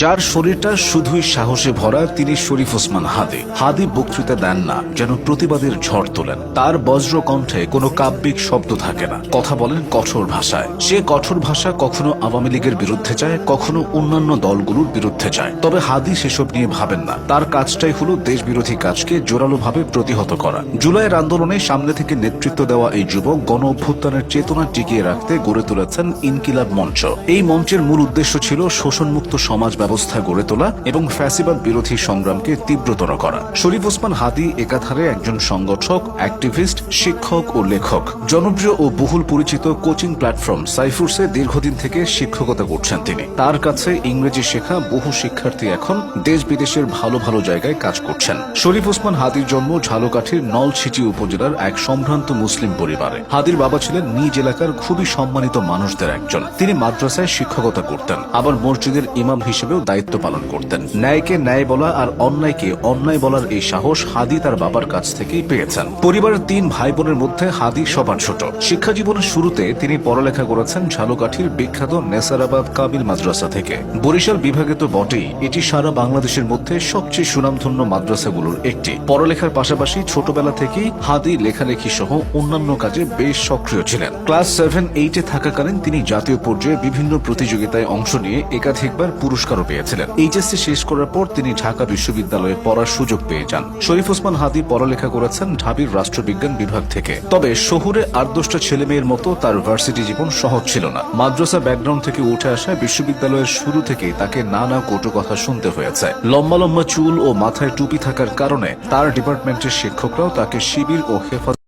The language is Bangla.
যার শরীরটা শুধুই সাহসে ভরা তিনি শরীফ ওসমান হাদী। হাদী বক্তৃতা দেন না, যেন প্রতিবাদের ঝড় তোলেন। তার বজ্র কণ্ঠে কোনো কাব্যিক শব্দ থাকে না, কথা বলেন কঠোর ভাষায়। সে কঠোর ভাষা কখনো আওয়ামী লীগের বিরুদ্ধে যায়, কখনো অন্যান্য দলগুলোর বিরুদ্ধে যায়। তবে হাদী সেসব নিয়ে ভাবেন না। তার কাজটাই হলো দেশ বিরোধী কাজকে জোরালোভাবে প্রতিহত করা। জুলাইয়ের আন্দোলনে সামনে থেকে নেতৃত্ব দেওয়া এই যুবক গণ অভ্যুত্থানের চেতনা টিকিয়ে রাখতে গড়ে তুলেছেন ইনকিলাব মঞ্চ। এই মঞ্চের মূল উদ্দেশ্য ছিল শোষণমুক্ত সমাজ ব্যবস্থা গড়ে তোলা এবং ফ্যাসিবাদ বিরোধী সংগ্রামকে তীব্রতর করা। শরীফ ওসমান হাদী একাধারে একজন সংগঠক, অ্যাক্টিভিস্ট, শিক্ষক ও লেখক। জনপ্রিয় ও বহুল পরিচিত কোচিং প্ল্যাটফর্ম সাইফুরসে দীর্ঘদিন থেকে শিক্ষকতা করছেন তিনি। তার কাছে ইংরেজি শেখা বহু শিক্ষার্থী এখন দেশ বিদেশের ভালো ভালো জায়গায় কাজ করছেন। শরীফ ওসমান হাদীর জন্ম ঝালকাঠির নলছিটি উপজেলার এক সম্ভ্রান্ত মুসলিম পরিবারে। হাদীর বাবা ছিলেন নিজ এলাকার খুবই সম্মানিত মানুষদের একজন। তিনি মাদ্রাসায় শিক্ষকতা করতেন, আবার মসজিদের ইমাম হিসেবেও দায়িত্ব পালন করতেন। ন্যায়কে ন্যায় বলা আর অন্যায়কে অন্যায় বলার এই সাহস হাদী তার বাবার কাছ থেকেই পেয়েছেন। পরিবারের ৩ ভাই বোনের মধ্যে হাদী সবার ছোট। শিক্ষা জীবনের শুরুতে তিনি পড়ালেখা করেছেন ঝালকাঠির বিখ্যাত নেসারাবাদ কামিল মাদ্রাসা থেকে। বরিশাল বিভাগে তো বটেই, এটি সারা বাংলাদেশের মধ্যে সবচেয়ে সুনামধন্য মাদ্রাসাগুলোর একটি। পড়ালেখার পাশাপাশি ছোটবেলা থেকেই হাদী লেখালেখি সহ অন্যান্য কাজে বেশ সক্রিয় ছিলেন। ক্লাস 7-8-এ থাকাকালীন তিনি জাতীয় পর্যায়ে বিভিন্ন প্রতিযোগিতায় অংশ নিয়ে একাধিকবার পুরস্কারও পেয়েছিলেন। এইচএসসি শেষ করার পর তিনি ঢাকা বিশ্ববিদ্যালয়ে পড়ার সুযোগ পেয়ে যান। শরীফ ওসমান হাদী পড়ালেখা করেছেন ঢাবির রাষ্ট্রবিজ্ঞান বিভাগ থেকে। তবে শহুরে 8-10টা ছেলেমেয়ের মতো তার ভার্সিটি জীবন সহজ ছিল না। মাদ্রাসা ব্যাকগ্রাউন্ড থেকে উঠে আসায় বিশ্ববিদ্যালয়ের শুরু থেকেই তাকে নানা কটু কথা শুনতে হয়েছে। লম্বা লম্বা চুল ও মাথায় টুপি থাকার কারণে তার ডিপার্টমেন্টের শিক্ষকরাও তাকে শিবির ও হেফাজত